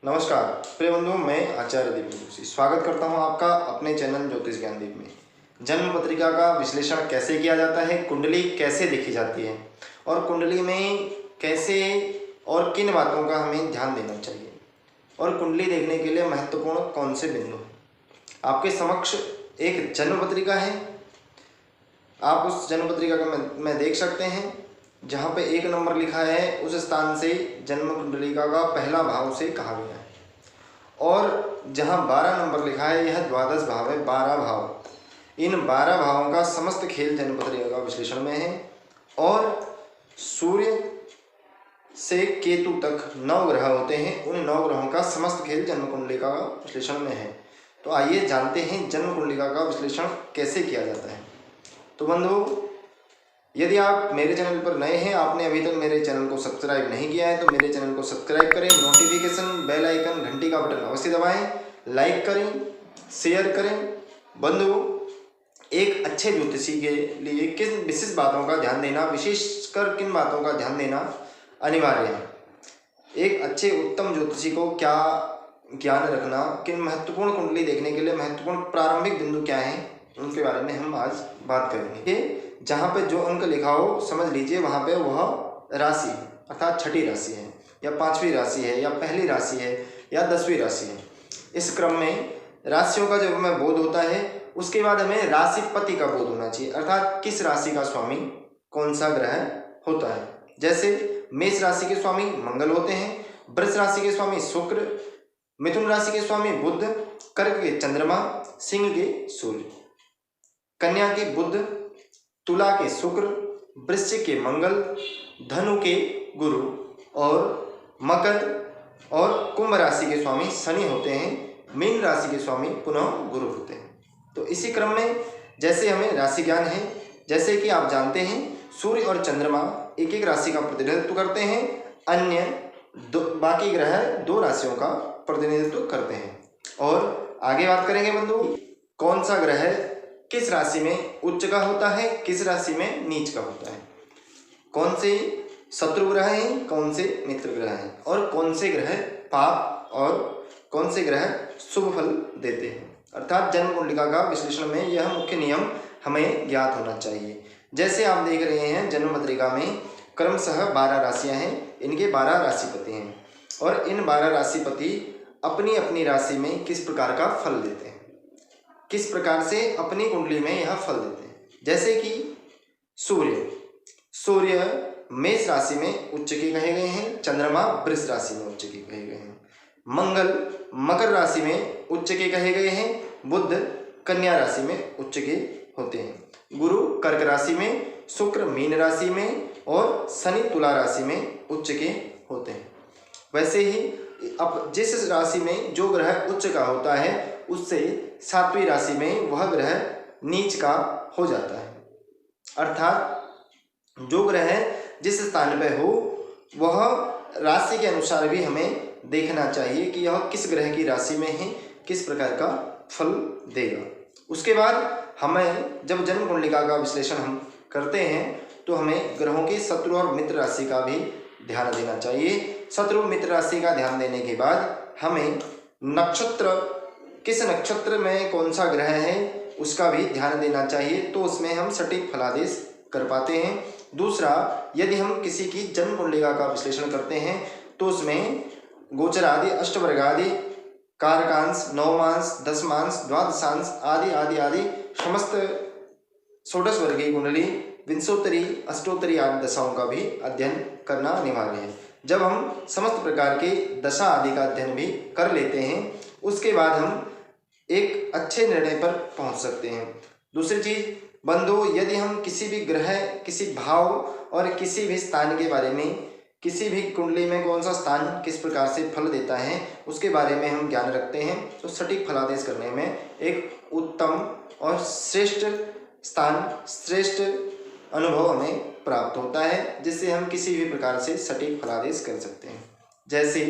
नमस्कार प्रिय बंधुओं, मैं आचार्य दीप जोशी स्वागत करता हूं आपका अपने चैनल ज्योतिष ज्ञान दीप में। जन्म पत्रिका का विश्लेषण कैसे किया जाता है, कुंडली कैसे देखी जाती है और कुंडली में कैसे और किन बातों का हमें ध्यान देना चाहिए और कुंडली देखने के लिए महत्वपूर्ण कौन से बिंदु हैं। आपके समक्ष एक जन्म पत्रिका है। आप उस जन्म पत्रिका का में देख सकते हैं जहाँ पे 1 नंबर लिखा है, उस स्थान से जन्म कुंडलिका का पहला भाव से कहा गया है। और जहाँ 12 नंबर लिखा है, यह द्वादश भाव है, 12 भाव। इन 12 भावों का समस्त खेल जन्म पत्रिका का विश्लेषण में है। और सूर्य से केतु तक 9 ग्रह होते हैं, उन 9 ग्रहों का समस्त खेल जन्म कुंडलिका का विश्लेषण में है। तो आइए जानते हैं जन्म कुंडलिका का विश्लेषण कैसे किया जाता है। तो बंधु, यदि आप मेरे चैनल पर नए हैं, आपने अभी तक मेरे चैनल को सब्सक्राइब नहीं किया है तो मेरे चैनल को सब्सक्राइब करें, नोटिफिकेशन बेल आइकन घंटी का बटन अवश्य दबाएं, लाइक करें, शेयर करें। बंधु, एक अच्छे ज्योतिषी के लिए किन विशेष बातों का ध्यान देना, विशेषकर किन बातों का ध्यान देना अनिवार्य है। एक अच्छे उत्तम ज्योतिषी को क्या ज्ञान रखना, किन महत्वपूर्ण कुंडली देखने के लिए महत्वपूर्ण प्रारंभिक बिंदु क्या हैं, उनके बारे में हम आज बात करेंगे। जहाँ पे जो अंक लिखा हो समझ लीजिए वहाँ पे वह राशि है, अर्थात छठी राशि है या 5वीं राशि है या पहली राशि है या 10वीं राशि है। इस क्रम में राशियों का जब हमें बोध होता है, उसके बाद हमें राशिपति का बोध होना चाहिए, अर्थात किस राशि का स्वामी कौन सा ग्रह होता है। जैसे मेष राशि के स्वामी मंगल होते हैं, वृष राशि के स्वामी शुक्र, मिथुन राशि के स्वामी बुध, कर्क के चंद्रमा, सिंह के सूर्य, कन्या के बुध, तुला के शुक्र, वृश्चिक के मंगल, धनु के गुरु और मकर और कुंभ राशि के स्वामी शनि होते हैं। मीन राशि के स्वामी पुनः गुरु होते हैं। तो इसी क्रम में जैसे हमें राशि ज्ञान है, जैसे कि आप जानते हैं सूर्य और चंद्रमा एक एक राशि का प्रतिनिधित्व करते हैं, अन्य बाकी ग्रह 2 राशियों का प्रतिनिधित्व करते हैं। और आगे बात करेंगे बंधु, कौन सा ग्रह किस राशि में उच्च का होता है, किस राशि में नीच का होता है, कौन से शत्रु ग्रह हैं, कौन से मित्र ग्रह हैं और कौन से ग्रह पाप और कौन से ग्रह शुभ फल देते हैं। अर्थात जन्म कुंडलिका का विश्लेषण में यह मुख्य नियम हमें ज्ञात होना चाहिए। जैसे आप देख रहे हैं जन्म पत्रिका में क्रमशः 12 राशियां हैं, इनके 12 राशिपति हैं और इन 12 राशिपति अपनी अपनी राशि में किस प्रकार का फल देते हैं, किस प्रकार से अपनी कुंडली में यह फल देते हैं। जैसे कि सूर्य मेष राशि में उच्च के कहे गए हैं, चंद्रमा वृष राशि में उच्च के कहे गए हैं, मंगल मकर राशि में उच्च के कहे गए हैं, बुध कन्या राशि में उच्च के होते हैं, गुरु कर्क राशि में, शुक्र मीन राशि में और शनि तुला राशि में उच्च के होते हैं। वैसे ही अब जिस राशि में जो ग्रह उच्च का होता है, उससे 7वीं राशि में वह ग्रह नीच का हो जाता है। अर्थात जो ग्रह जिस स्थान पे हो वह राशि के अनुसार भी हमें देखना चाहिए कि यह किस ग्रह की राशि में है, किस प्रकार का फल देगा। उसके बाद हमें जब जन्म कुंडलिका का विश्लेषण हम करते हैं तो हमें ग्रहों की शत्रु और मित्र राशि का भी ध्यान देना चाहिए। शत्रु मित्र राशि का ध्यान देने के बाद हमें नक्षत्र, किस नक्षत्र में कौन सा ग्रह है उसका भी ध्यान देना चाहिए, तो उसमें हम सटीक फलादेश कर पाते हैं। दूसरा, यदि हम किसी की जन्म कुंडलिका का विश्लेषण करते हैं तो उसमें गोचर आदि, अष्टवर्ग आदि, कारकांश, नवमांश, दशमांश, द्वादशांश आदि आदि आदि समस्त षोडश वर्गीय कुंडली, विंशोत्तरी, अष्टोत्तरी आदि दशाओं का भी अध्ययन करना अनिवार्य है। जब हम समस्त प्रकार के दशा आदि का अध्ययन भी कर लेते हैं, उसके बाद हम एक अच्छे निर्णय पर पहुंच सकते हैं। दूसरी चीज बंधु, यदि हम किसी भी ग्रह, किसी भाव और किसी भी स्थान के बारे में, किसी भी कुंडली में कौन सा स्थान किस प्रकार से फल देता है उसके बारे में हम ज्ञान रखते हैं तो सटीक फलादेश करने में एक उत्तम और श्रेष्ठ स्थान, श्रेष्ठ अनुभव हमें प्राप्त होता है, जिससे हम किसी भी प्रकार से सटीक फलादेश कर सकते हैं। जैसे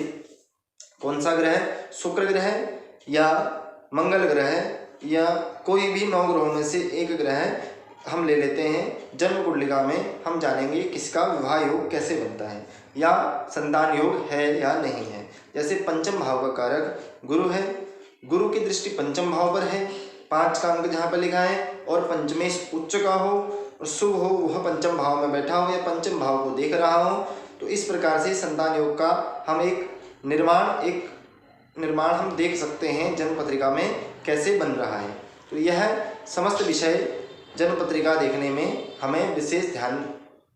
कौन सा ग्रह, शुक्र ग्रह या मंगल ग्रह या कोई भी 9 ग्रहों में से एक ग्रह हम ले लेते हैं। जन्म कुंडलिका में हम जानेंगे किसका विवाह योग कैसे बनता है या संतान योग है या नहीं है। जैसे पंचम भाव का कारक गुरु है, गुरु की दृष्टि पंचम भाव पर है, 5 का अंक जहाँ पर लिखा है, और पंचमेश उच्च का हो और शुभ हो, वह पंचम भाव में बैठा हो या पंचम भाव को देख रहा हो, तो इस प्रकार से संतान योग का हम एक निर्माण हम देख सकते हैं जन्म पत्रिका में कैसे बन रहा है। तो यह समस्त विषय जन्म पत्रिका देखने में हमें विशेष ध्यान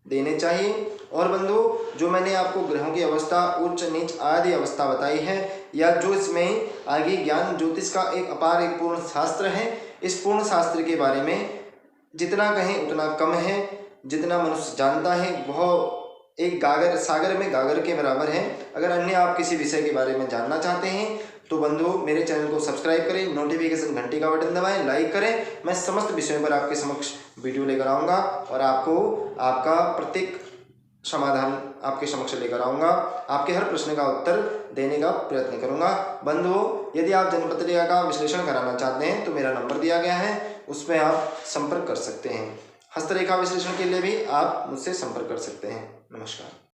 देने चाहिए। और बंधु, जो मैंने आपको ग्रहों की अवस्था, उच्च नीच आदि अवस्था बताई है, या जो इसमें आगे ज्ञान ज्योतिष का एक अपार एक पूर्ण शास्त्र है, इस पूर्ण शास्त्र के बारे में जितना कहें उतना कम है। जितना मनुष्य जानता है वह एक सागर में गागर के बराबर है। अगर अन्य आप किसी विषय के बारे में जानना चाहते हैं तो बंधु मेरे चैनल को सब्सक्राइब करें, नोटिफिकेशन घंटी का बटन दबाएं, लाइक करें। मैं समस्त विषयों पर आपके समक्ष वीडियो लेकर आऊँगा और आपको आपका प्रत्येक समाधान आपके समक्ष लेकर आऊँगा। आपके हर प्रश्न का उत्तर देने का प्रयत्न करूँगा। बंधुओं, यदि आप जन्म पत्रिका का विश्लेषण कराना चाहते हैं तो मेरा नंबर दिया गया है, उसमें आप संपर्क कर सकते हैं। हस्तरेखा विश्लेषण के लिए भी आप मुझसे संपर्क कर सकते हैं। नमस्कार।